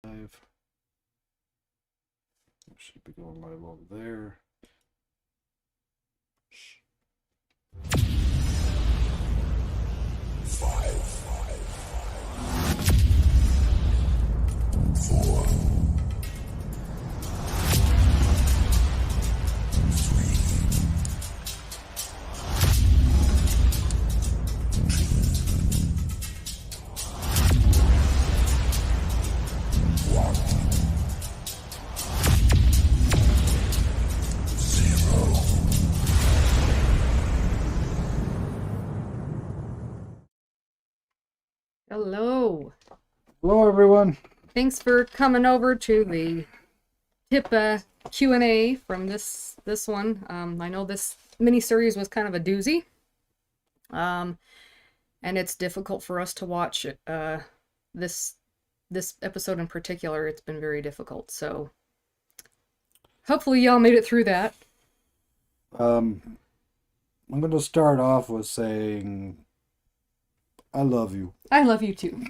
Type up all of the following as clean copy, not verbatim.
Live. Should be going live over there. Five, four, Hello. hello, everyone. Thanks for coming over to the TIPA Q&A from this one. I know this mini-series was kind of a doozy. And it's difficult for us to watch this episode in particular. It's been very difficult. So hopefully y'all made it through that. I'm going to start off with saying I love you. I love you too.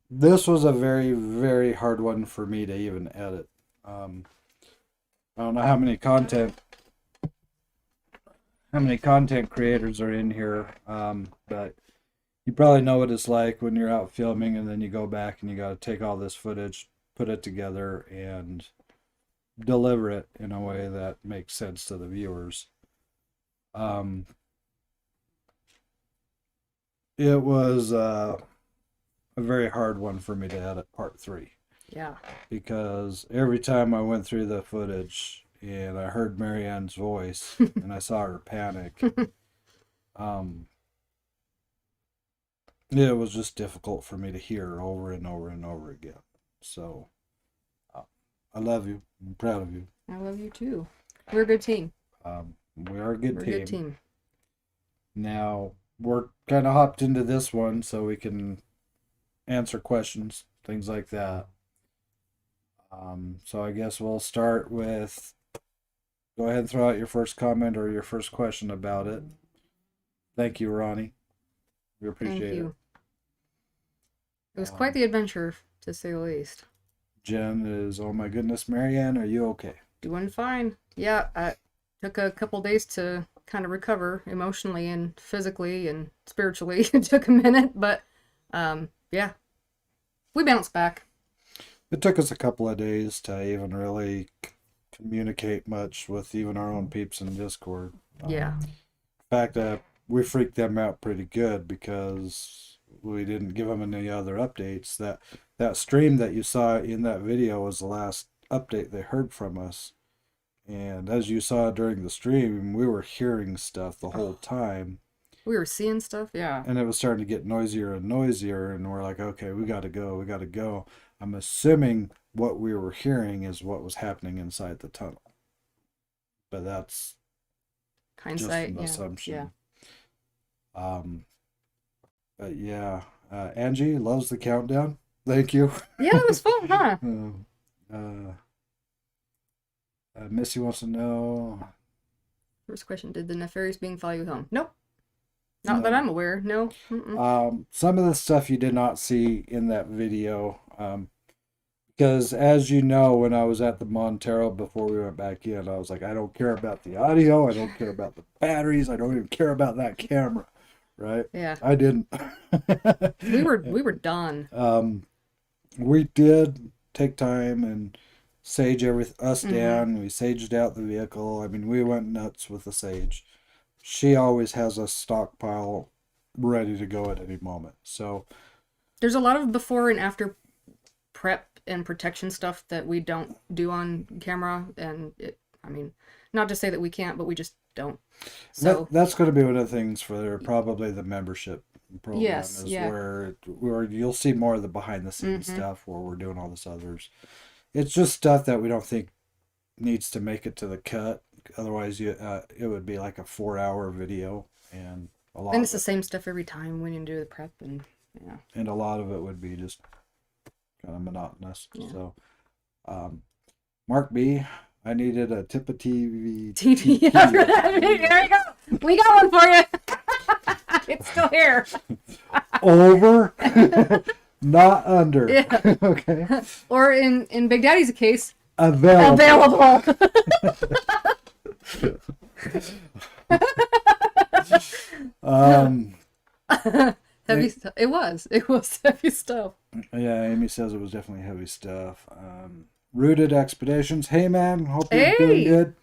This was a very, very hard one for me to even edit. I don't know how many content creators are in here, but you probably know what it's like when you're out filming and then you go back and you got to take all this footage, put it together, and deliver it in a way that makes sense to the viewers. It was a very hard one for me to edit part 3. Yeah. Because every time I went through the footage and I heard Marianne's voice and I saw her panic, it was just difficult for me to hear over and over and over again. So, I love you. I'm proud of you. I love you too. We're a good team. We are a good We're team. a good team. Now, we're kind of hopped into this one so we can answer questions, things like that. So I guess we'll start with, go ahead and throw out your first comment or your first question about it. Thank you, Ronnie. We appreciate Thank you. it. It was quite the adventure, to say the least. Jen is, oh my goodness, Marianne, are you okay? Doing fine. Yeah, I took a couple days to kind of recover emotionally and physically and spiritually. It took a minute, but yeah, we bounced back. It took us a couple of days to even really communicate much with even our own peeps in Discord. Yeah. In fact, we freaked them out pretty good because we didn't give them any other updates. That stream that you saw in that video was the last update they heard from us. And as you saw during the stream, we were hearing stuff the whole time. We were seeing stuff, yeah. And it was starting to get noisier and noisier, and we're like, okay, we gotta go. I'm assuming what we were hearing is what was happening inside the tunnel. But that's hindsight, just an assumption. Yeah. But yeah, Angie loves the countdown. Thank you. Yeah, it was fun, huh? Missy wants to know. First question: did the nefarious being follow you home? Nope. Not that I'm aware. No. Some of the stuff you did not see in that video, because as you know, when I was at the Montero before we went back in, I was like, I don't care about the audio, I don't care about the batteries, I don't even care about that camera, right? Yeah. I didn't. we were done. We did take time and sage us down. We saged out the vehicle. I mean, we went nuts with the sage. She always has a stockpile ready to go at any moment. So there's a lot of before and after prep and protection stuff that we don't do on camera, and I mean, not to say that we can't, but we just don't. So that's going to be one of the things for probably the membership program. Yes, yeah. Where you'll see more of the behind the scenes stuff where we're doing all this others. It's just stuff that we don't think needs to make it to the cut. Otherwise, it would be like a 4-hour video, and a lot. And it's the same stuff every time when you do the prep, and yeah. And a lot of it would be just kind of monotonous. Yeah. So, Mark B, I needed a TIPATV. TV. There you go. We got one for you. It's still here. Over, not under. Yeah. Okay. Or in Big Daddy's case, Available. available. Um, Heavy stuff. It was. It was heavy stuff. yeah, Amy says it was definitely heavy stuff. Rooted Expeditions. Hey, man. Hope you're doing Hey. good.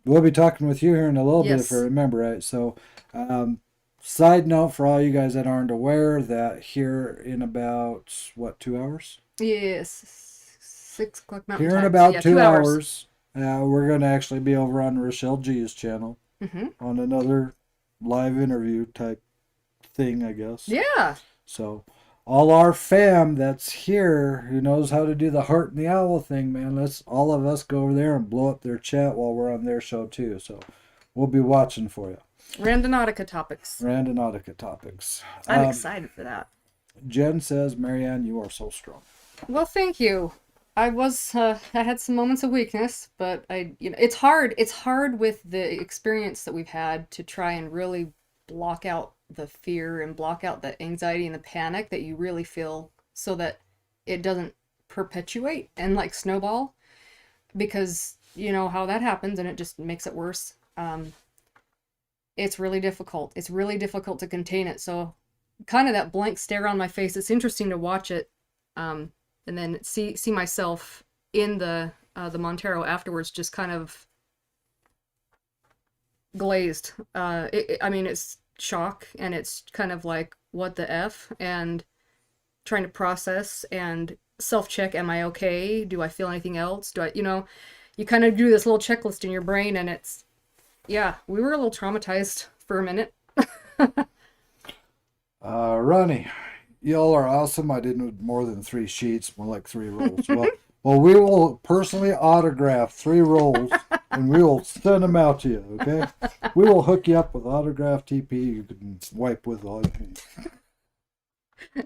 We'll be talking with you here in a little bit if I Yes. remember right. So, side note for all you guys that aren't aware that here in about, what, 2 hours? Yes. 6 o'clock Mountain Here in Time. So, about yeah, 2 hours, we're going to actually be over on Rochelle G's channel Mm-hmm. on another live interview type thing, I guess. Yeah. So, all our fam that's here who knows how to do the heart and the owl thing, man, let's all of us go over there and blow up their chat while we're on their show too. So, we'll be watching for you. Randonautica topics. Randonautica topics. I'm excited for that. Jen says, Marianne, you are so strong. Well, thank you. I had some moments of weakness, but it's hard. It's hard with the experience that we've had to try and really block out the fear and block out the anxiety and the panic that you really feel so that it doesn't perpetuate and like snowball, because you know how that happens and it just makes it worse. It's really difficult. It's really difficult to contain it. So kind of that blank stare on my face, it's interesting to watch it. And then see myself in the Montero afterwards, just kind of glazed. I mean, it's shock, and it's kind of like, what the F, and trying to process and self-check. Am I okay? Do I feel anything else? You kind of do this little checklist in your brain, and it's, yeah, we were a little traumatized for a minute. Ronnie, y'all are awesome. I didn't more than 3 sheets, more like 3 rolls. Well, we will personally autograph 3 rolls and we will send them out to you, okay? We will hook you up with autographed TP you can wipe with all you need.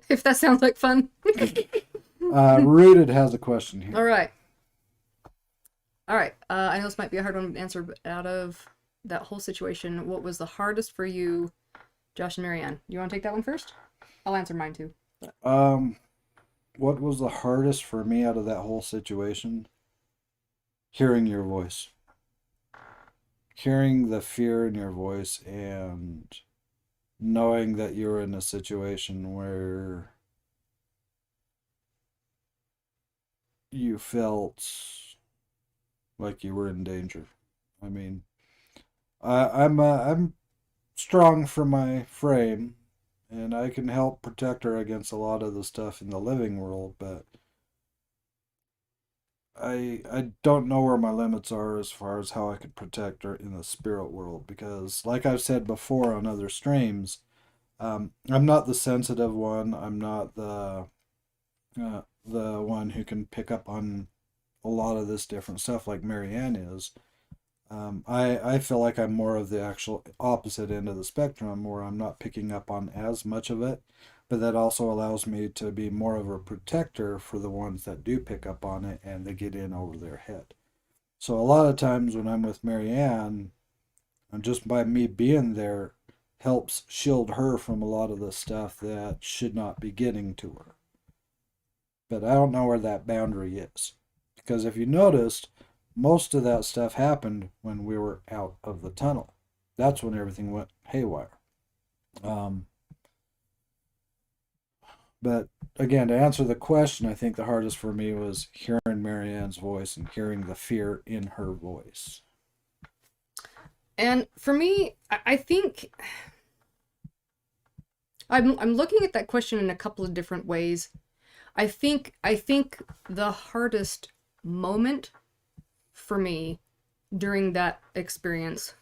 If that sounds like fun. Rooted has a question here. All right. I know this might be a hard one to answer, but out of that whole situation, what was the hardest for you, Josh and Marianne? You want to take that one first? I'll answer mine too. What was the hardest for me out of that whole situation? Hearing your voice. Hearing the fear in your voice and knowing that you're in a situation where you felt like you were in danger. I mean, I'm strong for my frame, and I can help protect her against a lot of the stuff in the living world, but I don't know where my limits are as far as how I could protect her in the spirit world, because like I've said before on other streams, I'm not the sensitive one. I'm not the one who can pick up on a lot of this different stuff like Marianne is. I feel like I'm more of the actual opposite end of the spectrum, where I'm not picking up on as much of it, but that also allows me to be more of a protector for the ones that do pick up on it and they get in over their head. So a lot of times when I'm with Marianne, and just by me being there helps shield her from a lot of the stuff that should not be getting to her. But I don't know where that boundary is. Because if you noticed, most of that stuff happened when we were out of the tunnel. That's when everything went haywire. But again, to answer the question, I think the hardest for me was hearing Marianne's voice and hearing the fear in her voice. And for me, I think I'm looking at that question in a couple of different ways. I think the hardest moment for me during that experience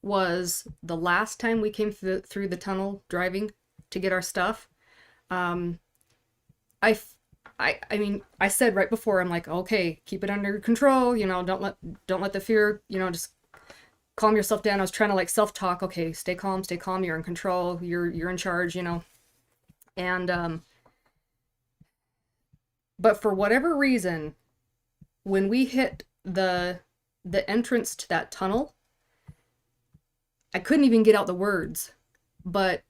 was the last time we came through the tunnel driving to get our stuff. I mean, I said right before, I'm like, okay, keep it under control, don't let the fear, just calm yourself down. I was trying to like self-talk, okay, stay calm, you're in control, you're in charge, and but for whatever reason, when we hit the entrance to that tunnel, I couldn't even get out the words, but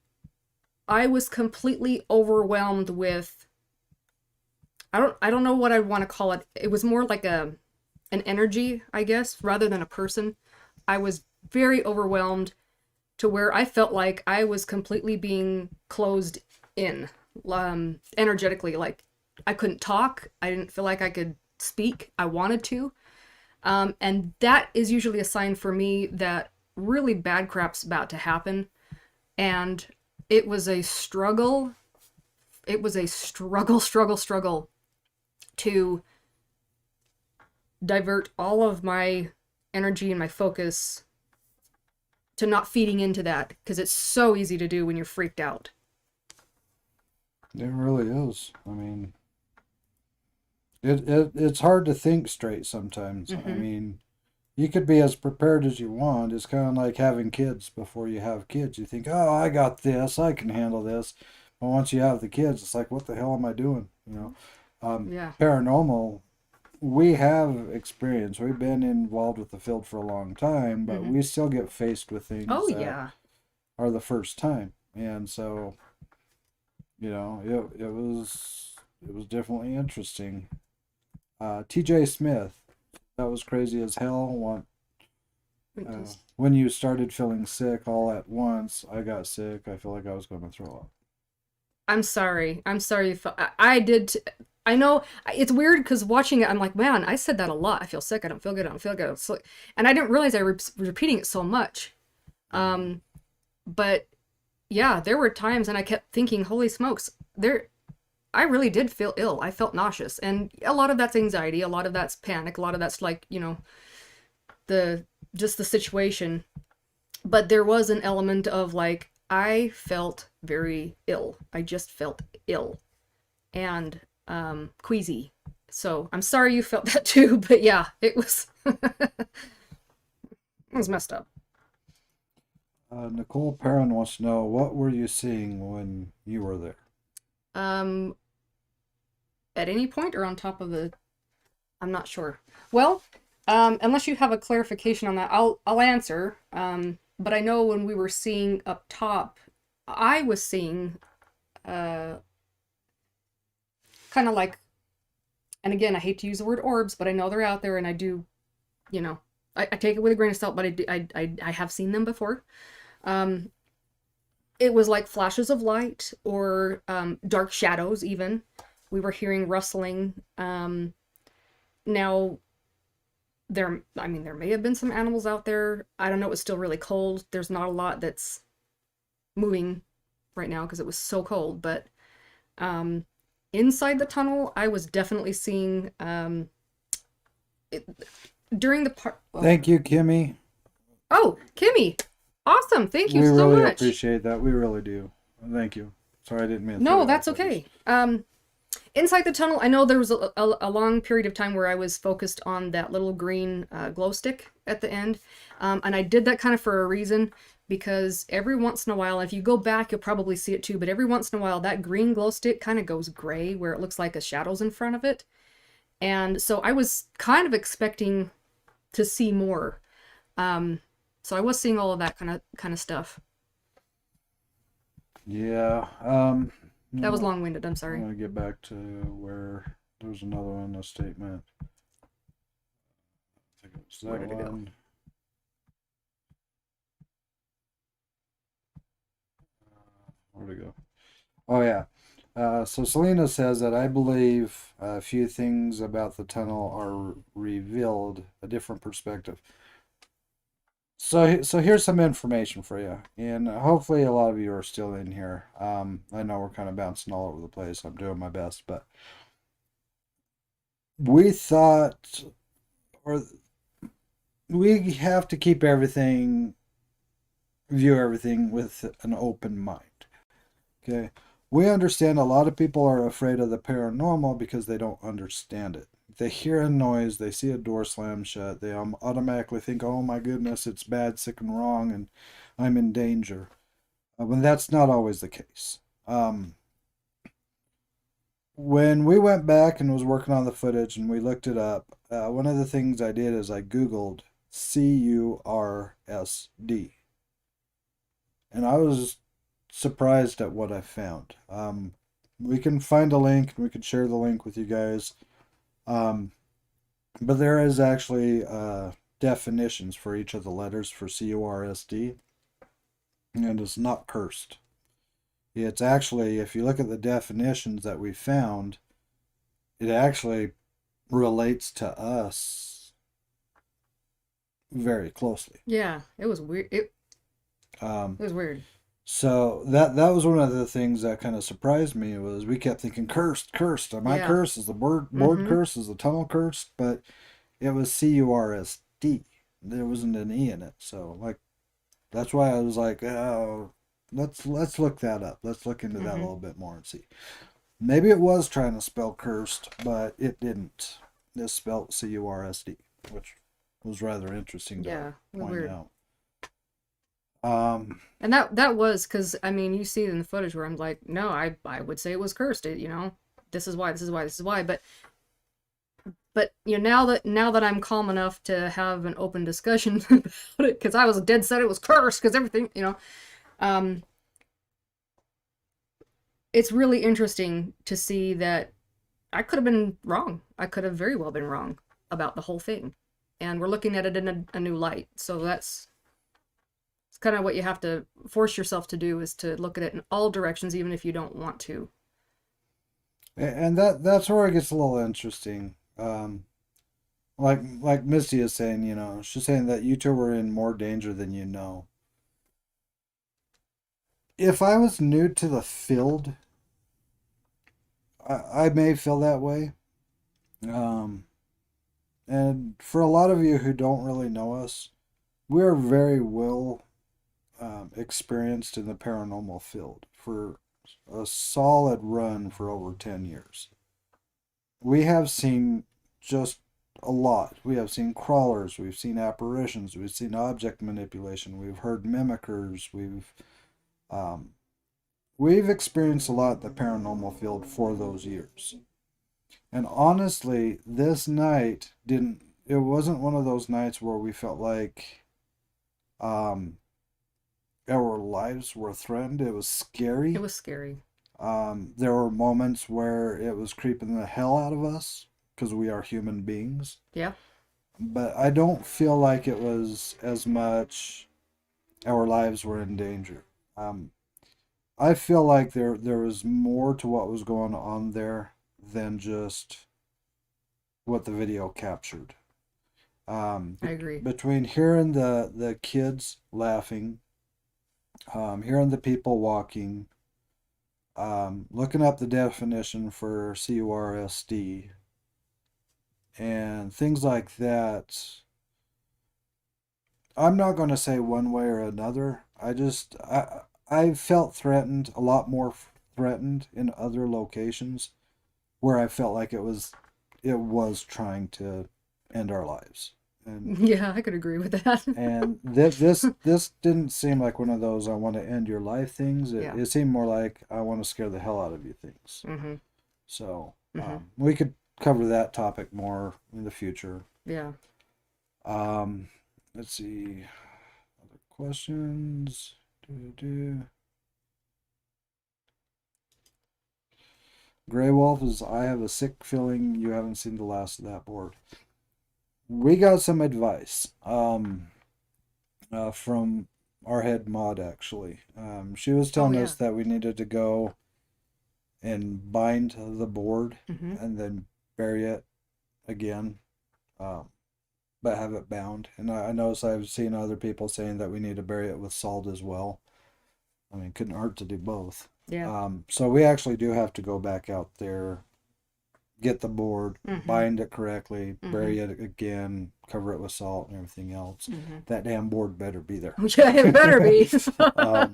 I was completely overwhelmed with, I don't know what I want to call it. It was more like an energy, I guess, rather than a person. I was very overwhelmed to where I felt like I was completely being closed in, energetically. Like I couldn't talk. I didn't feel like I could speak. I wanted to. And that is usually a sign for me that really bad crap's about to happen. And it was a struggle. It was a struggle to divert all of my energy and my focus to not feeding into that, because it's so easy to do when you're freaked out. It really is. I mean, it's hard to think straight sometimes. I Mm-hmm. mean, you could be as prepared as you want. It's kind of like having kids before you have kids. You think, oh, I got this, I can handle this. But once you have the kids, it's like, what the hell am I doing? Yeah. Paranormal, we have experience. We've been involved with the field for a long time, but Mm-hmm. we still get faced with Oh things that yeah. are the first time. And so, it was definitely interesting. TJ Smith, that was crazy as hell. When you started feeling sick all at once, I got sick. I feel like I was going to throw up. I'm sorry. I'm sorry. I did. I know it's weird because watching it, I'm like, man, I said that a lot. I feel sick. I don't feel good. I don't feel good. So, and I didn't realize I was repeating it so much. Mhm. Um, but yeah, there were times, and I kept thinking, holy smokes, there. I really did feel ill. I felt nauseous, and a lot of that's anxiety. A lot of that's panic. A lot of that's like, the just the situation. But there was an element of like I felt very ill. I just felt ill and queasy. So I'm sorry you felt that too, but yeah, it was it was messed up. Nicole Perrin wants to know, what were you seeing when you were there? Um, at any point or on top of the, I'm not sure. Well, unless you have a clarification on that, I'll answer. But I know when we were seeing up top, I was seeing uh kind of like, and again, I hate to use the word orbs, but I know they're out there, and I do, I take it with a grain of salt, but I have seen them before. Um, it was like flashes of light or dark shadows. Even we were hearing rustling. Now I mean, there may have been some animals out there. I don't know. It was still really cold. There's not a lot that's moving right now because it was so cold. But um, inside the tunnel, I was definitely seeing it, during the part. Oh, Thank you, Kimmy. oh, Kimmy, awesome! Thank you We so really much. appreciate that. We really do. Thank you. Sorry, I didn't mean to throw No, you off. that's I just okay. Inside the tunnel, I know there was a long period of time where I was focused on that little green glow stick at the end. And I did that kind of for a reason, because every once in a while, if you go back, you'll probably see it too, but every once in a while, that green glow stick kind of goes gray where it looks like a shadow's in front of it. And so I was kind of expecting to see more. Um, so I was seeing all of that kind of stuff. yeah. That was No, long-winded. I'm I'm sorry. gonna get back to where there was another one, a statement. I think it was Where that did it go? one. Where'd it go? Oh yeah. So Selena says that I believe a few things about the tunnel are revealed a different perspective. So here's some information for you, and hopefully a lot of you are still in here. I know we're kind of bouncing all over the place. I'm doing my best, but we thought, or we have to keep everything, view everything with an open mind. Okay. We understand a lot of people are afraid of the paranormal because they don't understand it. They hear a noise, they see a door slam shut, they automatically think, oh my goodness, it's bad, sick, and wrong, and I'm in danger. When that's not always the case. When we went back and was working on the footage and we looked it up, one of the things I did is I Googled CURSD. And I was surprised at what I found. We can find a link and we can share the link with you guys. Um, but there is actually definitions for each of the letters for CURSD, and it's not cursed. It's actually, if you look at the definitions that we found, it actually relates to us very closely. Yeah, it was weird. It Um, was weird. so that was one of the things that kind of surprised me was we kept thinking cursed, cursed. Am I Yeah. cursed? Is the board Mm-hmm. cursed? Is the tunnel cursed? But it was CURSD. There wasn't an E in it. So like that's why I was like, oh, let's look that up. Let's look into that a Mm-hmm. little bit more and see. Maybe it was trying to spell cursed, but it didn't. It spelled CURSD, which was rather interesting to Yeah, it was point weird. out. Um, And that was because I mean you see it in the footage where I'm like, no, I would say it was cursed. This is why, this is why, this is why. But now that I'm calm enough to have an open discussion about it, because I was dead set it was cursed because everything um, it's really interesting to see that I could have been wrong. I could have very well been wrong about the whole thing, and we're looking at it in a new light. So that's it's kind of what you have to force yourself to do is to look at it in all directions, even if you don't want to. and that's where it gets a little interesting. Like Misty is saying, she's saying that you two were in more danger than you know. If I was new to the field, I may feel that way. Um, and for a lot of you who don't really know us, we're very well experienced in the paranormal field for a solid run for over 10 years. We have seen just a lot. We have seen crawlers, we've seen apparitions, we've seen object manipulation, we've heard mimickers, um, we've experienced a lot in the paranormal field for those years. And honestly, this night didn't. It wasn't one of those nights where we felt like um, our lives were threatened. It was It scary. was scary. There were moments where it was creeping the hell out of us because we are human beings. Yeah, But I don't feel like it was as much our lives were in danger. Um, I feel like there was more to what was going on there than just what the video captured. I agree. Between hearing the kids laughing, hearing the people walking, looking up the definition for CURSD, and things like that, I'm not going to say one way or another. I felt threatened, a lot more threatened in other locations where I felt like it was trying to end our lives. And Yeah, I could agree with that. and this didn't seem like one of those I want to end your life things. It, Yeah. it seemed more like I want to scare the hell out of you things. Mm-hmm. So Mm-hmm. we could cover that topic more in the future. Yeah. Um, let's see. Other questions? Do-do-do. Grey Wolf is, I have a sick feeling you haven't seen the last of that board. We got some advice from our head mod, actually. She was Oh telling yeah. us that we needed to go and bind the board Mm-hmm. and then bury it again, um, but have it bound. And I noticed I've seen other people saying that we need to bury it with salt as well. I mean, couldn't hurt to do both. Yeah. So we actually do have to go back out there, get the board, Mm-hmm. bind it correctly, Mm-hmm. bury it again, cover it with salt and everything else. Mm-hmm. That damn board better be there. Yeah, it better be. um,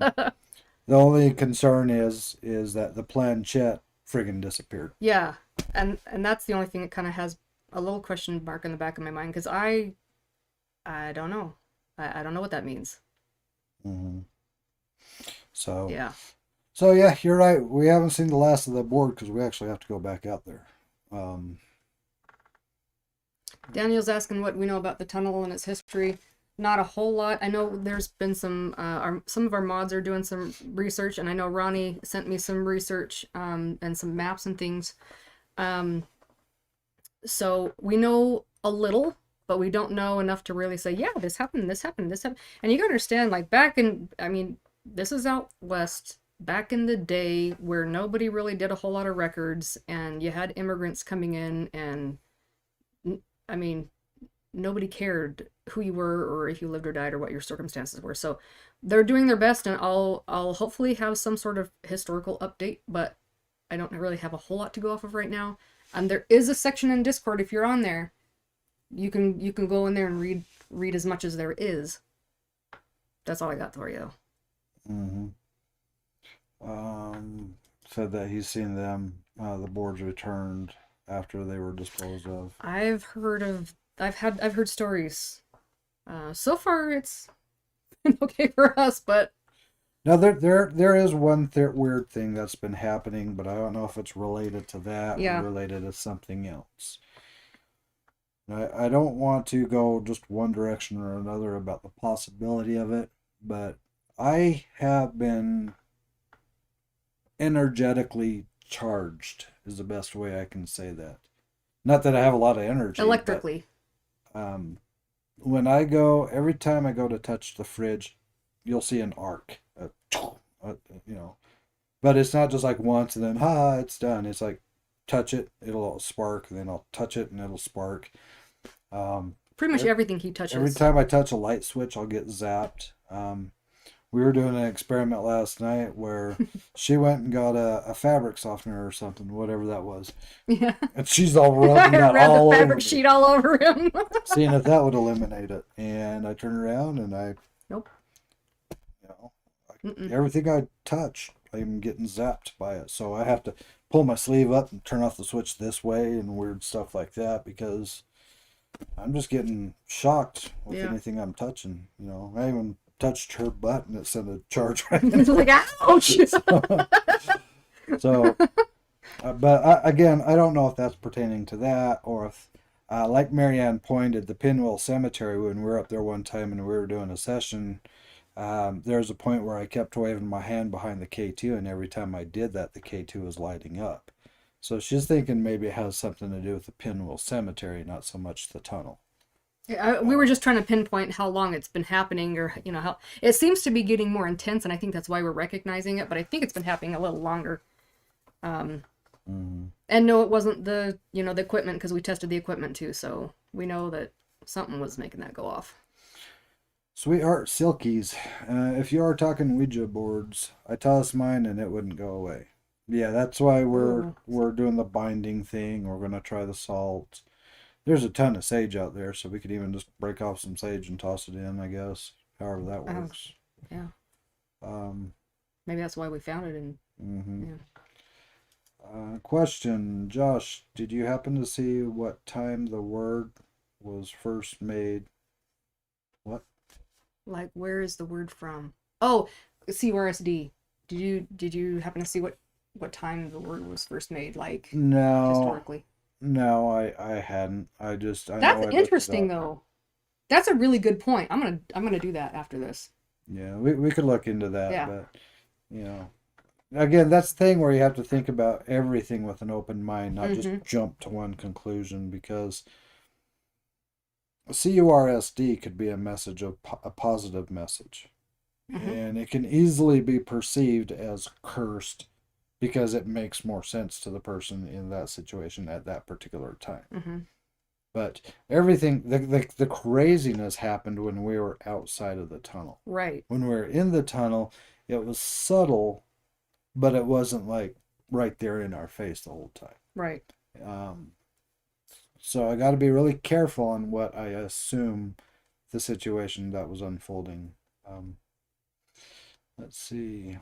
the only concern is that the planchette friggin' disappeared. Yeah, and that's the only thing that kind of has a little question mark in the back of my mind because I don't know. I don't know what that means. Mm-hmm. So Yeah. so yeah, you're right. We haven't seen the last of the board because we actually have to go back out there. Um, Daniel's asking what we know about the tunnel and its history. Not a whole lot. I know there's been some of our mods are doing some research, and I know Ronnie sent me some research and some maps and things. Um, so we know a little, but we don't know enough to really say, yeah, this happened, this happened, this happened. And you gotta understand, like back in, I mean, this is out west, back in the day where nobody really did a whole lot of records, and you had immigrants coming in, and I mean, nobody cared who you were or if you lived or died or what your circumstances were. So they're doing their best, and I'll hopefully have some sort of historical update, but I don't really have a whole lot to go off of right now. There is a section in Discord. If you're on there, you can go in there and read as much as there is. That's all I got for you. Mm-hmm. Said that he's seen them, the boards returned after they were disposed of. I've heard stories. So far it's been okay for us, but Now there is one weird thing that's been happening, but I don't know if it's related to that or yeah. related to something else. I don't want to go just one direction or another about the possibility of it, but I have been energetically charged, is the best way I can say that. Not that I have a lot of energy, Electrically. but when I go, every time I go to touch the fridge, you'll see an arc, you know. But it's not just like once and then, it's done. It's like touch it, it'll spark, and then I'll touch it and it'll spark. Pretty much every, everything he every touches. time I touch a light switch, I'll get zapped. We were doing an experiment last night where she went and got a fabric softener or something, whatever that was. Yeah. And she's all rubbing that Wrap the all over fabric me, sheet all over him. seeing if that would eliminate it. And I turned around and Nope. you know, Mm-mm. everything I touch, I'm getting zapped by it. So I have to pull my sleeve up and turn off the switch this way and weird stuff like that because I'm just getting shocked with Yeah. anything I'm touching. You know, I even touched her butt and it sent a charge right It's like, ouch! So, again, I don't know if that's pertaining to that or if, like Marianne pointed, the Pinwheel Cemetery, when we were up there one time and we were doing a session, there was a point where I kept waving my hand behind the K2, and every time I did that, the K2 was lighting up. So she's thinking maybe it has something to do with the Pinwheel Cemetery, not so much the tunnel. We were just trying to pinpoint how long it's been happening, or how it seems to be getting more intense, and I think that's why we're recognizing it. But I think it's been happening a little longer. Mm-hmm. And no, it wasn't the equipment, because we tested the equipment too, so we know that something was making that go off. Sweetheart Silkies, if you are talking Ouija boards, I tossed mine and it wouldn't go away. Yeah, that's why we're doing the binding thing. We're gonna try the salt. There's a ton of sage out there, so we could even just break off some sage and toss it in, I guess. However that works. Yeah. Um, Maybe that's why we found it. And mm-hmm. yeah. Question, Josh, did you happen to see what time the word was first made? What? Like, where is the word from? Oh, CRSD. Did you happen to see what time the word was first made? Like, No. historically. No, I hadn't. I That's interesting though. That's a really good point. I'm gonna do that after this. Yeah, we could look into that, Yeah. but again, that's the thing where you have to think about everything with an open mind, not just jump to one conclusion, because CURSD could be a message of a positive message, and it can easily be perceived as cursed because it makes more sense to the person in that situation at that particular time. But everything, the craziness happened when we were outside of the tunnel. Right. When we were in the tunnel, it was subtle, but it wasn't like right there in our face the whole time. Right. So I got to be really careful on what I assume the situation that was unfolding. Let's see.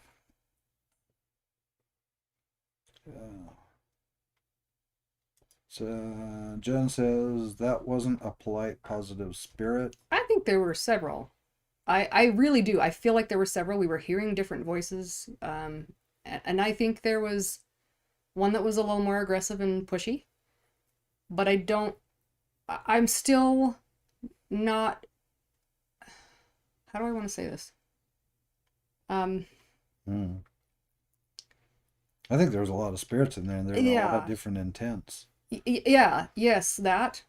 So Jen says that wasn't a polite, positive spirit. I think there were several. I really do. I feel like there were several. We were hearing different voices. And I think there was one that was a little more aggressive and pushy. But I'm still not. how do I want to say this? Um, Hmm. I think there's a lot of spirits in there, and they all have yeah, different intents. yeah, yes, that.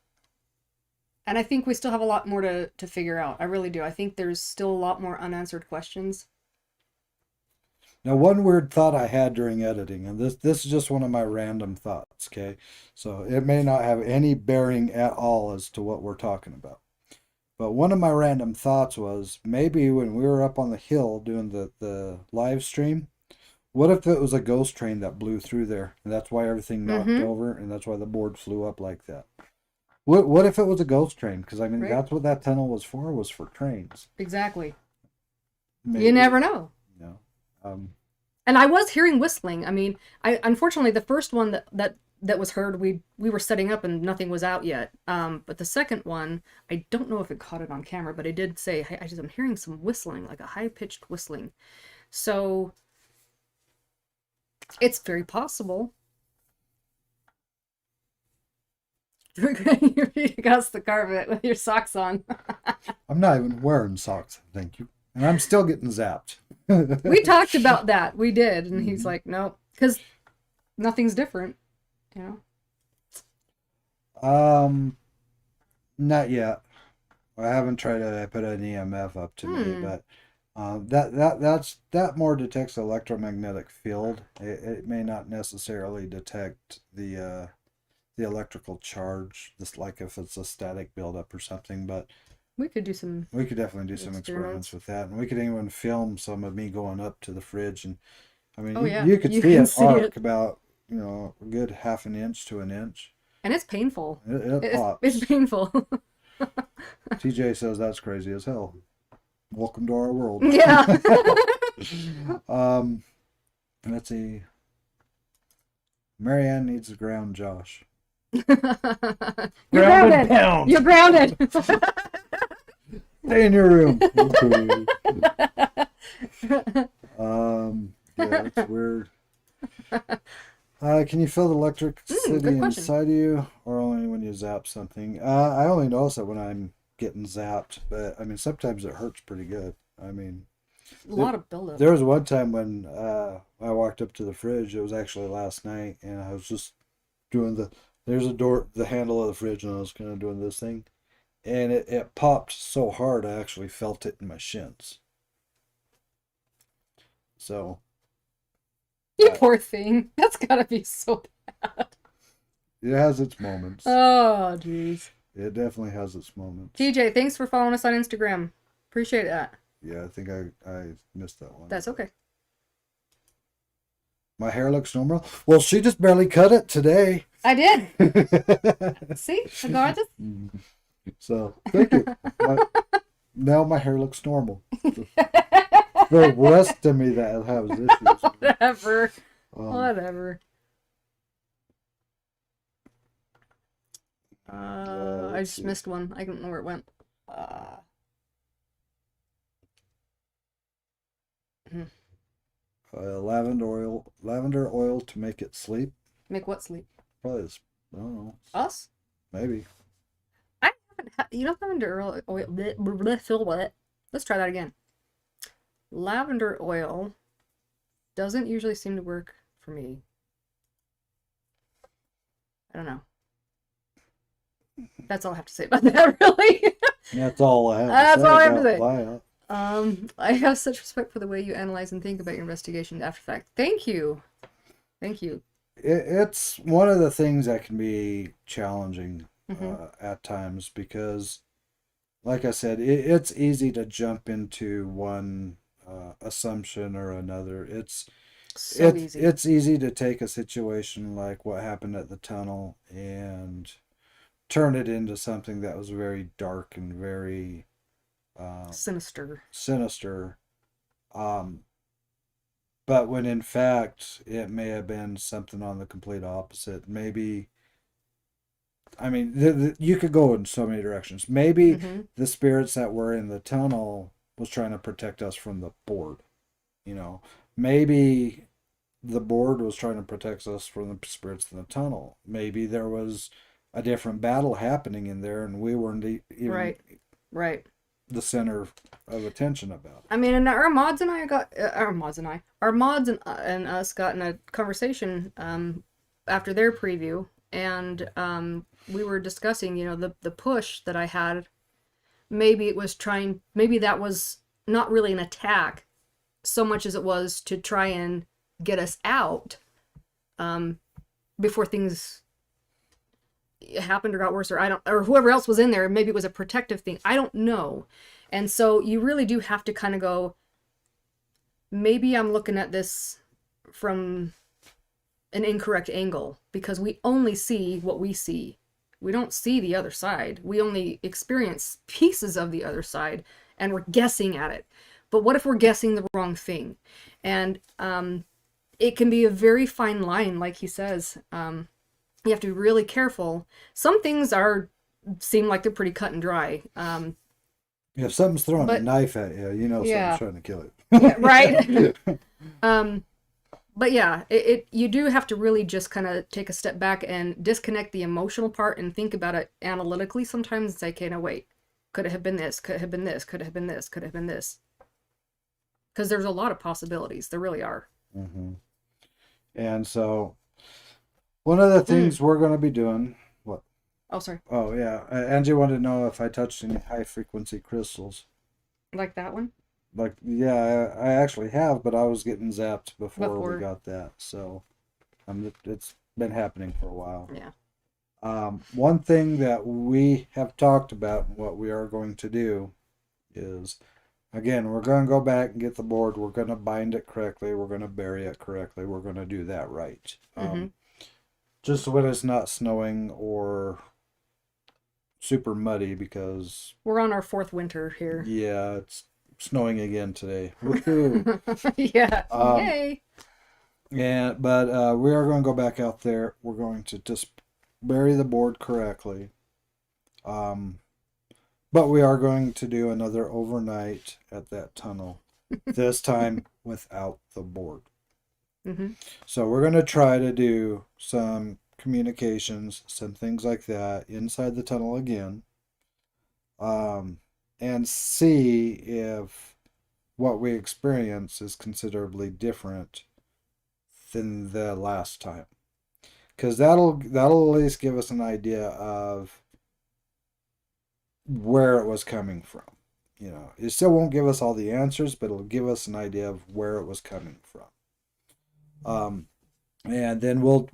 And I think we still have a lot more to figure out. I really do. I think there's still a lot more unanswered questions. Now, one weird thought I had during editing, and this is just one of my random thoughts, okay? So it may not have any bearing at all as to what we're talking about. But one of my random thoughts was maybe when we were up on the hill doing the live stream, what if it was a ghost train that blew through there, and that's why everything knocked Mm-hmm. over, and that's why the board flew up like that? What if it was a ghost train? Because I mean, Right? that's what that tunnel was for trains. Exactly. You Maybe, never know. you know. Um, And I was hearing whistling. I mean, I unfortunately the first one that was heard, we were setting up and nothing was out yet. But the second one, I don't know if it caught it on camera, but I did say, hey, I'm hearing some whistling, like a high pitched whistling. So it's very possible. You're reading across the carpet with your socks on. I'm not even wearing socks, thank you, and I'm still getting zapped. We talked about that. We did, and he's Mhm. like, nope, because nothing's different, you know. Um, Not yet. I haven't tried to put an EMF up to me, Hmm. but that more detects electromagnetic field. It may not necessarily detect the electrical charge, just like if it's a static buildup or something. But We could do some we could definitely do some experiments experiments. with that, and we could even film some of me going up to the fridge, and I mean, Oh yeah, you could you see can it see arc it, about a good half an inch to an inch. and it's painful. It It's pops. painful. TJ says that's crazy as hell. Welcome to our world. Yeah. um, let's see. Marianne needs to ground Josh. You're Grounded grounded. pound. You're grounded. Stay in your room. Yeah, it's weird. Can you feel the electricity Good question. inside you, or only when you zap something? I only notice it when I'm getting zapped, but I mean sometimes it hurts pretty good. I mean, A lot of buildup. there was one time when I walked up to the fridge. It was actually last night, and I was just doing there's a door, the handle of the fridge, and I was kind of doing this thing, and it popped so hard I actually felt it in my shins. So You uh, poor thing. That's gotta be so bad. it has its moments. Oh, jeez. It definitely has its moments. TJ, thanks for following us on Instagram. Appreciate that. Yeah, I think I missed that one. That's okay. My hair looks normal. Well, she just barely cut it today. I did. See? Regardless. So thank you. Now my hair looks normal. The rest of me that has issues. Whatever. Um, Whatever. I let's just see. missed one. I don't know where it went. Uh, hmm. Lavender oil to make it sleep. Make what sleep? Probably this. I don't know. Us? Maybe. I haven't. You know, lavender oil. Bleh, bleh, bleh, fill with it. Let's try that again. Lavender oil doesn't usually seem to work for me. I don't know. That's all I have to say about that, really. That's all I have to That's say all I have to about say. that. I have such respect for the way you analyze and think about your investigation after fact. Thank you. Thank you. It's one of the things that can be challenging Hmm. at times because, like I said, it's easy to jump into one assumption or another. So easy. It's easy to take a situation like what happened at the tunnel and turn it into something that was very dark and very Sinister. sinister. Um, but when in fact it may have been something on the complete opposite. Maybe, I mean, you could go in so many directions. Maybe Hmm. the spirits that were in the tunnel was trying to protect us from the board. You know, maybe the board was trying to protect us from the spirits in the tunnel. Maybe there was a different battle happening in there, and we weren't even Right. Right. the center of attention about I mean, and our mods and I got our mods and us got in a conversation after their preview, and we were discussing, the push that I had. Maybe that was not really an attack so much as it was to try and get us out before things happened or got worse, or I don't, or whoever else was in there. Maybe it was a protective thing. I don't know. And so you really do have to kind of go, maybe I'm looking at this from an incorrect angle because we only see what we see. We don't see the other side. We only experience pieces of the other side and we're guessing at it. But what if we're guessing the wrong thing? And it can be a very fine line, like he says. You have to be really careful. Some things seem like they're pretty cut and dry. if something's throwing a But knife at you, you know yeah, something's trying to kill it. yeah, right. But yeah, you do have to really just kind of take a step back and disconnect the emotional part and think about it analytically sometimes and say, okay, no, wait, could it have been this? Could it have been this? Could it have been this? Could it have been this? Because there's a lot of possibilities. There really are. Hmm. And so one of the things we're going to be doing, what? Oh, sorry. Oh, yeah. Angie wanted to know if I touched any high frequency crystals. Like that one? Like, yeah, I actually have, but I was getting zapped before we Before. got that. So it's been happening for a while. Yeah. One thing that we have talked about and what we are going to do is, again, we're going to go back and get the board. We're going to bind it correctly. We're going to bury it correctly. We're going to do that right. Mm-hmm. Just when it's not snowing or super muddy because, We're on our fourth winter here. yeah, it's snowing again today. Woohoo! Yeah. Um, Yay. but we are going to go back out there. We're going to just bury the board correctly. But we are going to do another overnight at that tunnel. This time without the board. Mm-hmm. So we're going to try to do some communications, some things like that inside the tunnel again, and see if what we experience is considerably different than the last time. Because that'll at least give us an idea of where it was coming from. You know, it still won't give us all the answers, but it'll give us an idea of where it was coming from. And then we'll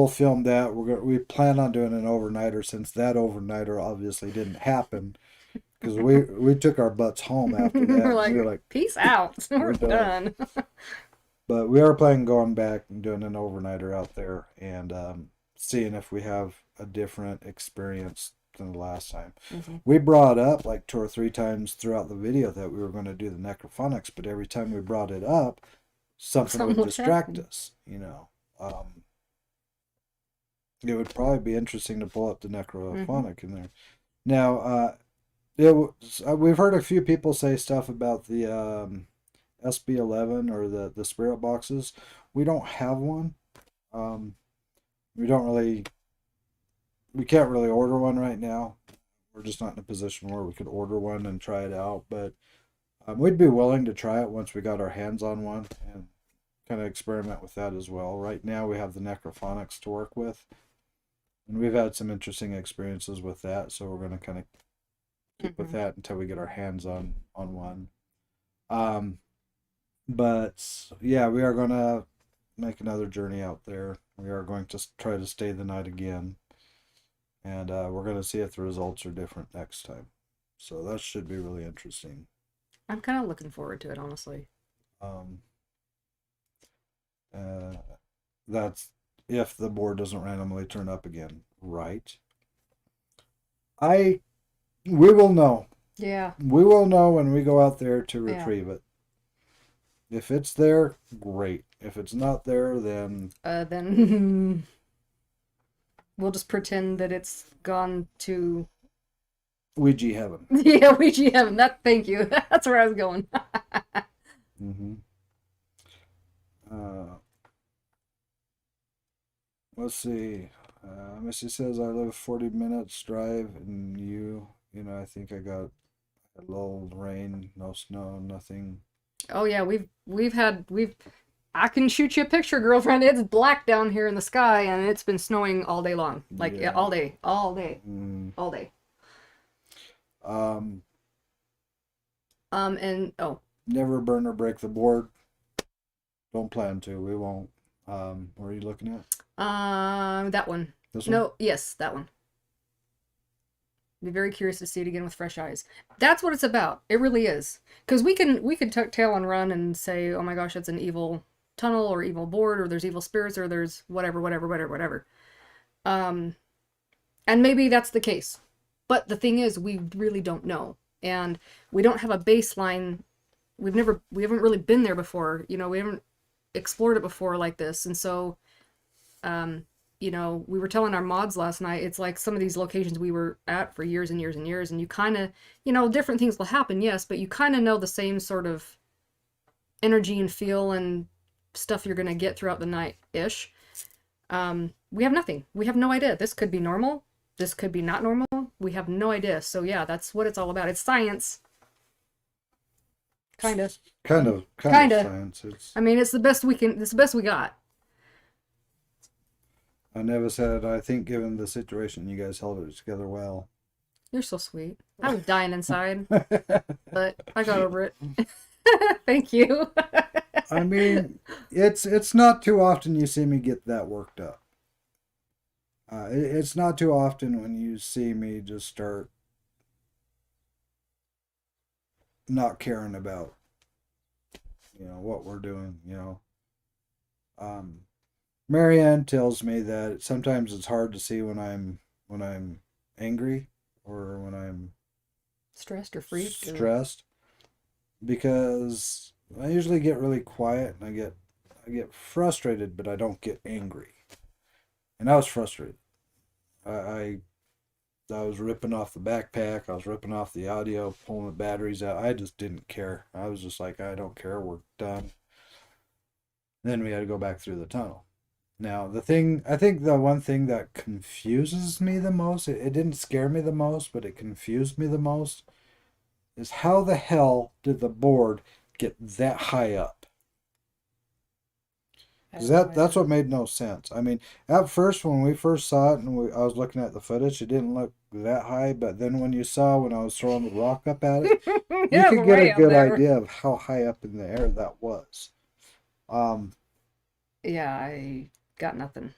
film that. We plan on doing an overnighter since that overnighter obviously didn't happen because we took our butts home after that. We're like, peace out. We're done. But we are planning going back and doing an overnighter out there and seeing if we have a different experience than the last time. Mm-hmm. We brought up like 2 or 3 times throughout the video that we were going to do the necrophonics, but every time we brought it up, something would distract us, you know. It would probably be interesting to pull up the necrophonic in there. Now, we've heard a few people say stuff about the SB11 or the spirit boxes. We don't have one. We can't really order one right now. We're just not in a position where we could order one and try it out, but we'd be willing to try it once we got our hands on one and kind of experiment with that as well. Right now we have the necrophonics to work with, and we've had some interesting experiences with that, so we're going to kind of keep with that until we get our hands on one. But yeah, we are going to make another journey out there. We are going to try to stay the night again, and we're going to see if the results are different next time. So that should be really interesting. I'm kind of looking forward to it, honestly. That's if the board doesn't randomly turn up again, right? We will know. Yeah. We will know when we go out there to retrieve it. If it's there, great. If it's not there, then we'll just pretend that it's gone to Ouija heaven. Yeah, Ouija heaven. Thank you. That's where I was going. Mm-hmm. Let's see. Missy says I live 40 minutes drive, and you know, I think I A little rain, no snow, nothing. Oh yeah, we've I can shoot you a picture, girlfriend. It's black down here in the sky, and it's been snowing all day long. Like Yeah. all day, all day, Mm. all day. Um, And oh, Never burn or break the board. Don't plan to. We won't. What are you looking at? that one. This one? No, yes, that one. Be very curious to see it again with fresh eyes. That's what it's about. It really is. Because we could tuck tail and run and say, oh my gosh, it's an evil tunnel or evil board or there's evil spirits or there's whatever, whatever, whatever, whatever. Um, and maybe that's the case. But the thing is, we really don't know, and we don't have a baseline. We haven't really been there before. You know, we haven't explored it before like this, and so um, you know, we were telling our mods last night, it's like some of these locations we were at for years and years and years, and you kind of, you know, different things will happen, yes, but you kind of know the same sort of energy and feel and stuff you're going to get throughout the night ish. We have nothing. We have no idea. This could be normal. This could be not normal. We have no idea. So, yeah, that's what it's all about. It's science. Kind of. Kind of science. I mean, it's the best we got. I never said. I think, given the situation, you guys held it together well. You're so sweet. I was dying inside, but I got over it. Thank you. I mean, it's not too often you see me get that worked up. It's not too often when you see me just start not caring about, what we're doing. Um, Marianne tells me that sometimes it's hard to see when I'm angry or when I'm Stressed or freaked or stressed because I usually get really quiet and I get frustrated, but I don't get angry. And I was frustrated. I I, I was ripping off the backpack. I was ripping off the audio, pulling the batteries out. I just didn't care. I was just like, I don't care. We're done. Then we had to go back through the tunnel. Now, I think the one thing that confuses me the most, it didn't scare me the most, but it confused me the most, is how the hell did the board get that high up? I Because have no that's idea. what made no sense. I mean, at first, when we first saw it and I was looking at the footage, it didn't look that high, but then when you saw when I was throwing the rock up at it, you Yeah, could get a way up good there. idea of how high up in the air that was. Um, Yeah, I got nothing.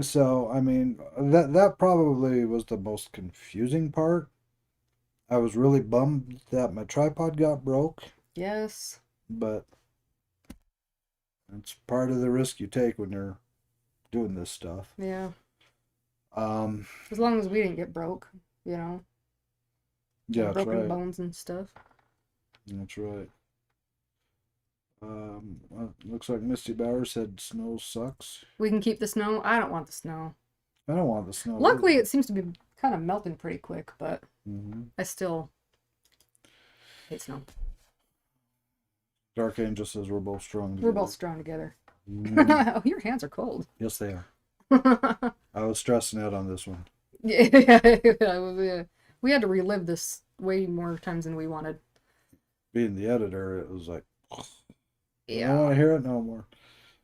so I mean, that probably was the most confusing part. I was really bummed that my tripod got broke, Yes. but it's part of the risk you take when you're doing this stuff. Yeah. Um, As long as we didn't get broke, you know, yeah, or that's broken right. bones and stuff. That's right. Looks like Misty Bauer said snow sucks. We can keep the snow. I don't want the snow. I don't want the snow Luckily, either. it seems to be kind of melting pretty quick, but Mm-hmm. I still hate snow. Dark Angel says we're both strong We're both together. strong together. Mm, Oh, your hands are cold. yes, they are. I was stressing out on this one. Yeah, yeah, we had to relive this way more times than we wanted. Being the editor, it was like I don't want Yeah. to hear it no more.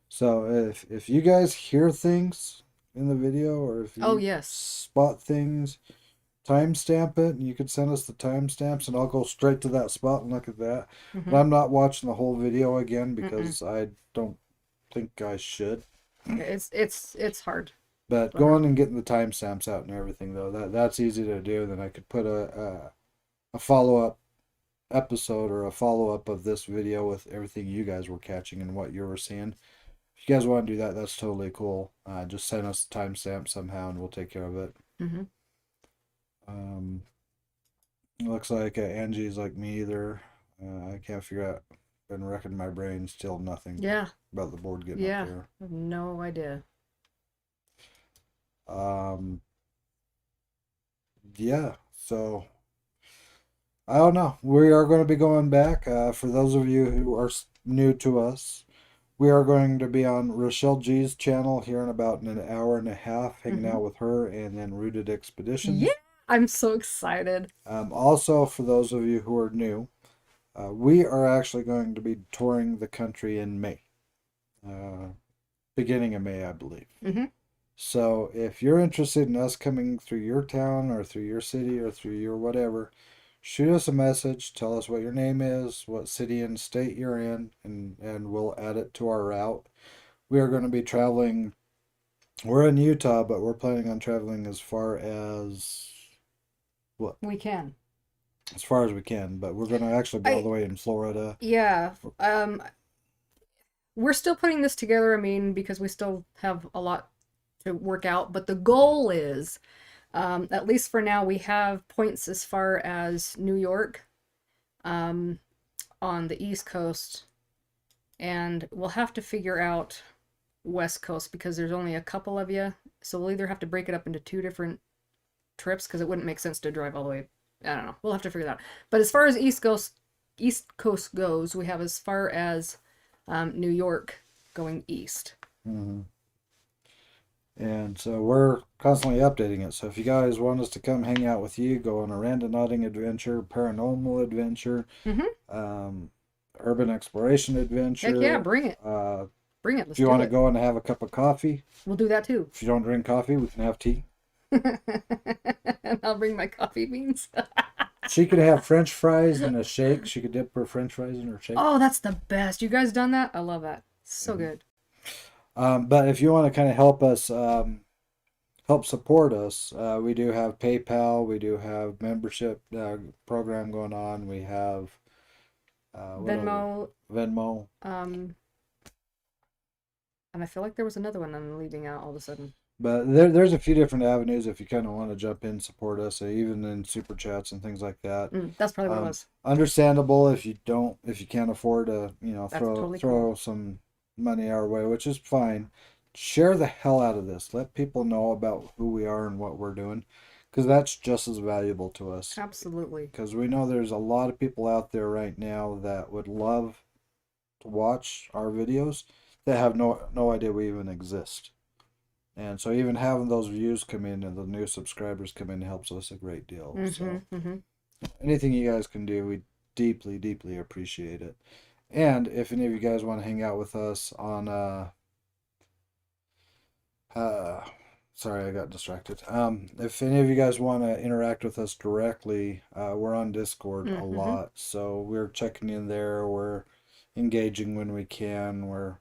So if you guys hear things in the video or if Oh, you yes. spot things, timestamp it and you could send us the timestamps and I'll go straight to that spot and look at that. But Mm-hmm. I'm not watching the whole video again Mm-mm. because I don't think I should. It's hard. But But going and getting the timestamps out and everything though, that's easy to do. Then I could put a follow up episode or a follow up of this video with everything you guys were catching and what you were seeing. If you guys want to do that, that's totally cool. Just send us the timestamp somehow and we'll take care of it. mm-hmm. Um, Looks like Angie's like me either. I can't figure out. Been wrecking my brain, still nothing Yeah, about the board getting up yeah. there. I have no idea. Um, yeah, so I don't know. We are going to be going back. For those of you who are new to us, we are going to be on Rochelle G's channel here in about an hour and a half, hanging Mm-hmm. out with her, and then Rooted Yeah. Expeditions. I'm so excited. Also, for those of you who are new, we are actually going to be touring the country in May, uh, beginning of May, I believe. Mm-hmm. So if you're interested in us coming through your town or through your city or through your whatever, shoot us a message. Tell us what your name is, what city and state you're in, and we'll add it to our route. We are going to be traveling. We're in Utah, but we're planning on traveling as far as what? We can. As far as we can, but we're going to actually be all the way in Florida. Yeah. We're still putting this together, I mean, because we still have a lot to work out, but the goal is, at least for now, we have points as far as New York, on the East Coast, and we'll have to figure out West Coast because there's only a couple of you, so we'll either have to break it up into 2 different trips because it wouldn't make sense to drive all the way. I don't know. We'll have to figure that out. But as far as East Coast goes, we have as far as New York going east. Mm-hmm. And so we're constantly updating it. So if you guys want us to come hang out with you, go on a randonauting adventure, paranormal adventure, urban exploration adventure. Heck yeah, bring it. Bring it. If you want to go and have a cup of coffee, we'll do that too. If you don't drink coffee, we can have tea. And I'll bring my coffee beans. She could have French fries in a shake. She could dip her French fries in her shake. Oh, that's the best. You guys done that? I love that. So good. But if you want to kind of help us, help support us, we do have PayPal. We do have membership program going on. We have Venmo. Venmo. And I feel like there was another one I'm leaving out all of a sudden. But there's a few different avenues if you kind of want to jump in, support us, even in super chats and things like that. That's probably what it was. Understandable if you can't afford to, Totally throw cool. some money our way, which is fine. Share the hell out of this. Let people know about who we are and what we're doing, because that's just as valuable to us. Absolutely. Because we know there's a lot of people out there right now that would love to watch our videos that have no idea we even exist. And so even having those views come in and the new subscribers come in helps us a great deal. So anything you guys can do, we deeply, deeply appreciate it. And if any of you guys want to hang out with us on, sorry, I got distracted. If any of you guys want to interact with us directly, we're on Discord a lot. So we're checking in there. We're engaging when we can. We're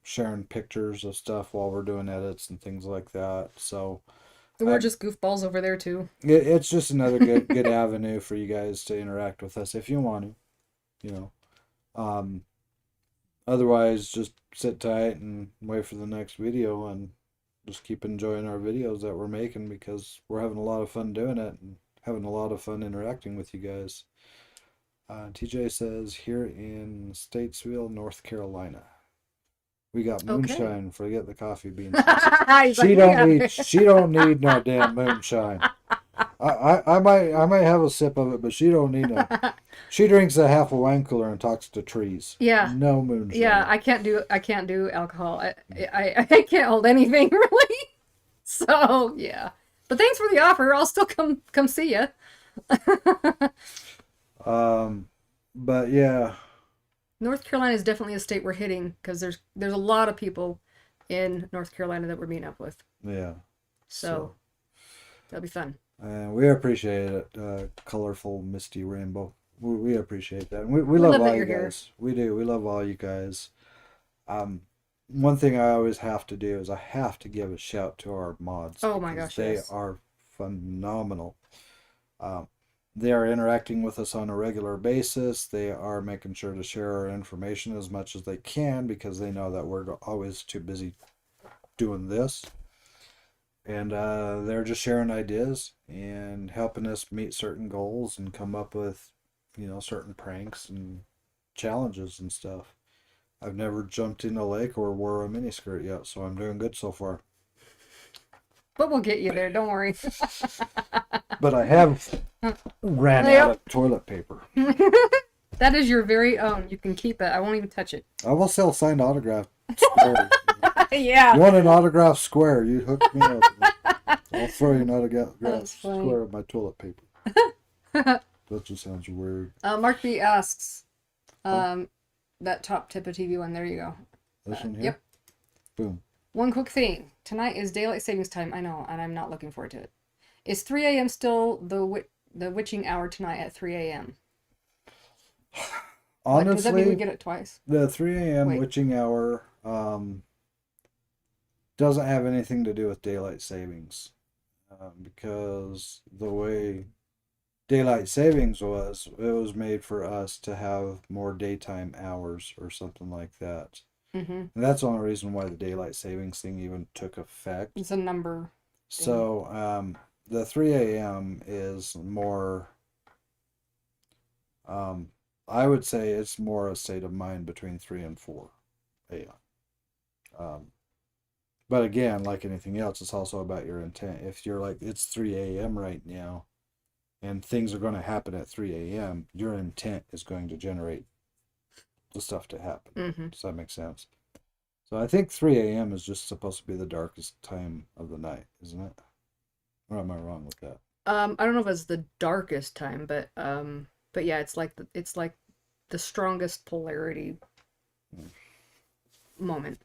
sharing pictures of stuff while we're doing edits and things like that. So we're just goofballs over there too. It's just another good avenue for you guys to interact with us if you want to, otherwise just sit tight and wait for the next video and just keep enjoying our videos that we're making, because we're having a lot of fun doing it and having a lot of fun interacting with you guys. TJ says here in Statesville, North Carolina. We got moonshine. Okay. Forget the coffee beans. She don't need no damn moonshine. I might have a sip of it, but she don't need no. She drinks a half a wine cooler and talks to trees. Yeah. No moonshine. Yeah, I can't do alcohol. I can't hold anything really. So yeah. But thanks for the offer. I'll still come see you. But yeah. North Carolina is definitely a state we're hitting, because there's a lot of people in North Carolina that we're meeting up with. Yeah. So that'll be fun. We appreciate it. Colorful, misty rainbow. We appreciate that. And we love all you guys. We do. We love all you guys. One thing I always have to do is I have to give a shout to our mods. Oh my gosh, they are phenomenal. They are interacting with us on a regular basis. They are making sure to share our information as much as they can, because they know that we're always too busy doing this. And they're just sharing ideas and helping us meet certain goals and come up with, certain pranks and challenges and stuff. I've never jumped in a lake or wore a miniskirt yet, so I'm doing good so far. But we'll get you there, don't worry. But I have ran out of toilet paper. That is your very own. You can keep it. I won't even touch it. I will sell signed autograph squares. Yeah. You want an autograph square, you hook me up. I'll throw you another That's funny. square of my toilet paper. That just sounds weird. Mark B asks, Oh, that top tip of TV one. There you go. this one here? Yep. Boom. One quick thing. Tonight is daylight savings time. I know, and I'm not looking forward to it. Is 3 a.m. still the witching hour tonight at 3 a.m.? Does that mean we Honestly, get it twice? the 3 a.m. Wait. witching hour doesn't have anything to do with daylight savings. Because the way daylight savings was, it was made for us to have more daytime hours or something like that. Mm-hmm. And that's the only reason why the daylight savings thing even took effect. It's a number thing. So the 3 a.m. is more, I would say it's more a state of mind between 3 and 4 a.m. But again, like anything else, it's also about your intent. If you're like, it's 3 a.m. right now, and things are going to happen at 3 a.m., your intent is going to generate the stuff to happen. Mm-hmm. Does that make sense? So I think 3 a.m. is just supposed to be the darkest time of the night, isn't it? Or am I wrong with that? I don't know if it's the darkest time, but yeah, it's like the strongest polarity moment.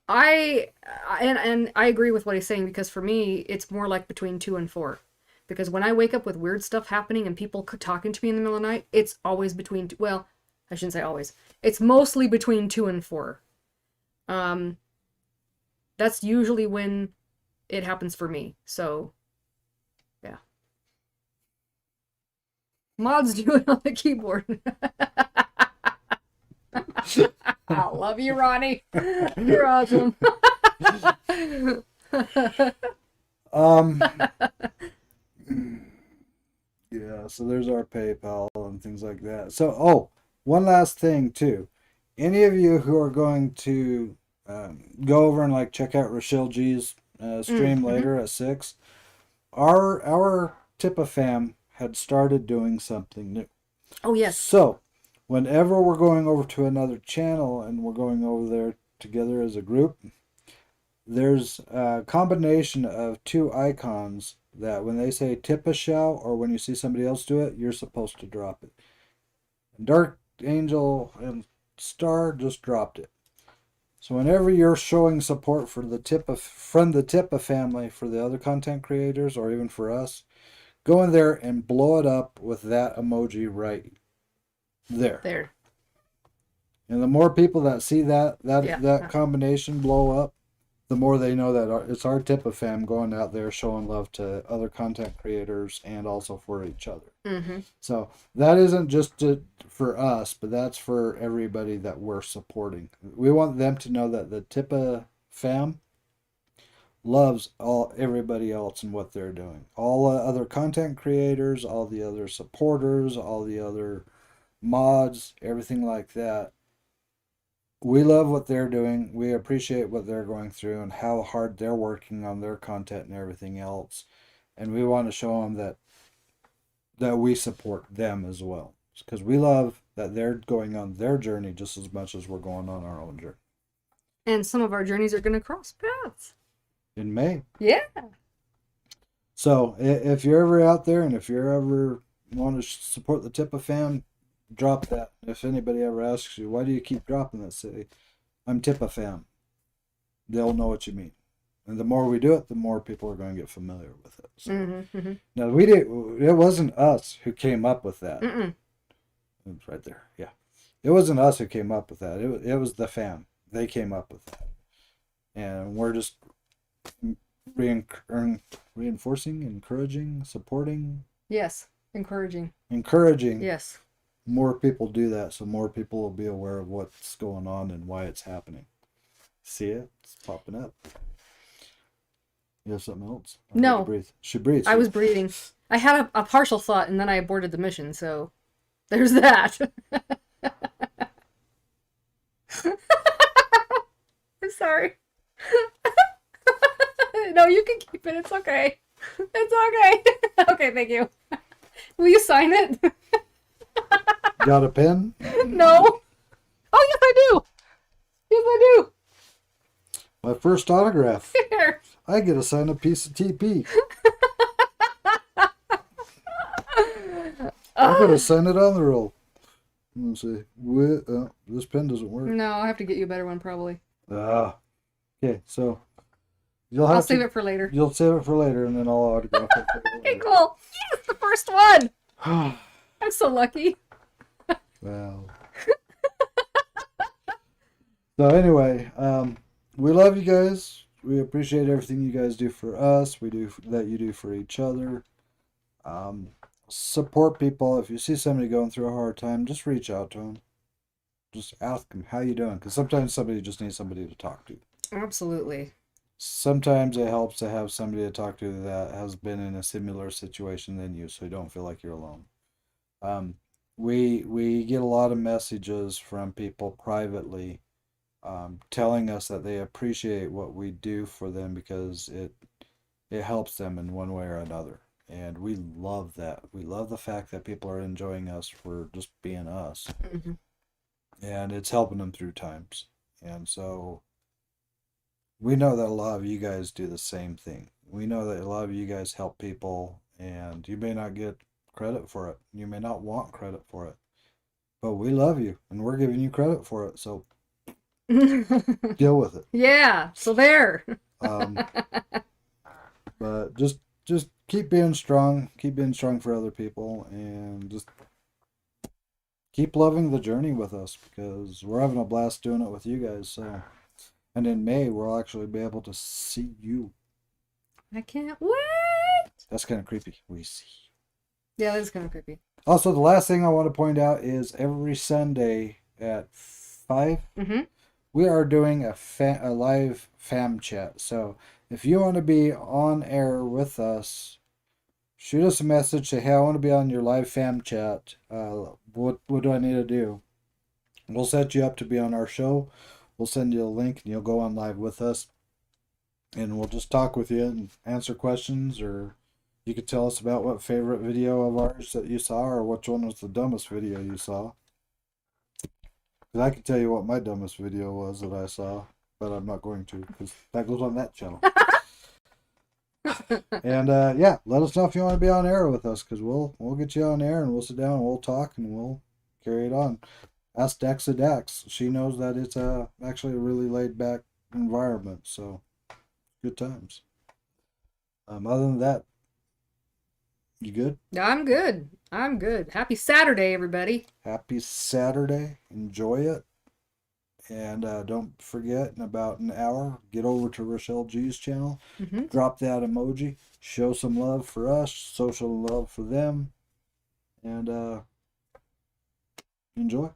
And I agree with what he's saying, because for me it's more like between 2 and 4. Because when I wake up with weird stuff happening and people talking to me in the middle of the night, it's always between well, I shouldn't say always. It's mostly between 2 and 4. That's usually when it happens for me. So, yeah. Mods do it on the keyboard. I love you, Ronnie. You're awesome. Yeah, so there's our PayPal and things like that. So, oh, one last thing too. Any of you who are going to go over and like check out Rochelle G's stream later at 6, our TIPA fam had started doing something new. Oh, yes. So, whenever we're going over to another channel and we're going over there together as a group, there's a combination of 2 icons that when they say TIPA shell or when you see somebody else do it, you're supposed to drop it. Dark Angel and Star just dropped it. So whenever you're showing support for the TIPA, from the TIPA family, for the other content creators or even for us, go in there and blow it up with that emoji right there. There. And the more people that see that Yeah. combination blow up, the more they know that it's our TIPA fam going out there showing love to other content creators and also for each other. Mm-hmm. So that isn't just for us, but that's for everybody that we're supporting. We want them to know that the TIPA fam loves everybody else and what they're doing. All other content creators, all the other supporters, all the other mods, everything like that. We love what they're doing. We appreciate what they're going through and how hard they're working on their content and everything else. And we want to show them that we support them as well. Because we love that they're going on their journey just as much as we're going on our own journey. And some of our journeys are going to cross paths. In May. Yeah. So if you're ever out there and if you're ever want to support the TIPA fam, drop that. If anybody ever asks you, why do you keep dropping that, say, I'm TIPA fam. They'll know what you mean. And the more we do it, the more people are going to get familiar with it. So, now, it wasn't us who came up with that. It's right there. Yeah. It wasn't us who came up with that. It was the fam. They came up with that. And we're just reinforcing, encouraging, supporting. Yes. Encouraging. Yes. More people do that, so more people will be aware of what's going on and why it's happening. See it? It's popping up. You have something else? No. Breathe. She breathes. I was breathing. I had a partial thought and then I aborted the mission, so there's that. I'm sorry. No, you can keep it. It's okay. It's okay. Okay, thank you. Will you sign it? Got a pen? No. Oh, yes, I do. Yes, I do. My first autograph. Here. I get to sign a piece of TP. I'm going to sign it on the roll. Let me see. This pen doesn't work. No, I'll have to get you a better one probably. Ah. Okay, so I'll save it for later. You'll save it for later, and then I'll autograph it. Okay, cool. Yes, the first one. I'm so lucky. Wow. So anyway, we love you guys. We appreciate everything you guys do for us. We do that you do for each other. Support people. If you see somebody going through a hard time, just reach out to them. Just ask them, how you doing? Because sometimes somebody just needs somebody to talk to. Absolutely. Sometimes it helps to have somebody to talk to that has been in a similar situation than you, so you don't feel like you're alone. We get a lot of messages from people privately, telling us that they appreciate what we do for them because it helps them in one way or another. And we love that. We love the fact that people are enjoying us for just being us. Mm-hmm. And it's helping them through times. And so we know that a lot of you guys do the same thing. We know that a lot of you guys help people, and you may not get credit for it. You may not want credit for it. But we love you, and we're giving you credit for it. So deal with it. Yeah, so there. But just keep being strong. Keep being strong for other people, and just keep loving the journey with us because we're having a blast doing it with you guys. So, and in May we'll actually be able to see you. I can't wait. That's kind of creepy. We see. Yeah, that's kind of creepy. Also, the last thing I want to point out is every Sunday at 5, we are doing a live fam chat. So if you want to be on air with us, shoot us a message. Say, hey, I want to be on your live fam chat. What do I need to do? We'll set you up to be on our show. We'll send you a link and you'll go on live with us. And we'll just talk with you and answer questions, or you could tell us about what favorite video of ours that you saw, or which one was the dumbest video you saw. Because I can tell you what my dumbest video was that I saw, but I'm not going to, because that goes on that channel. And yeah, let us know if you want to be on air with us, because we'll get you on air and we'll sit down and we'll talk and we'll carry it on. Ask Dexa Dax. She knows that it's actually a really laid back environment, so good times. Other than that, you good? I'm good. I'm good. Happy Saturday, everybody. Happy Saturday. Enjoy it. And don't forget, in about an hour, get over to Rochelle G's channel. Drop that emoji. Show some love for us. Show some love for them. And enjoy.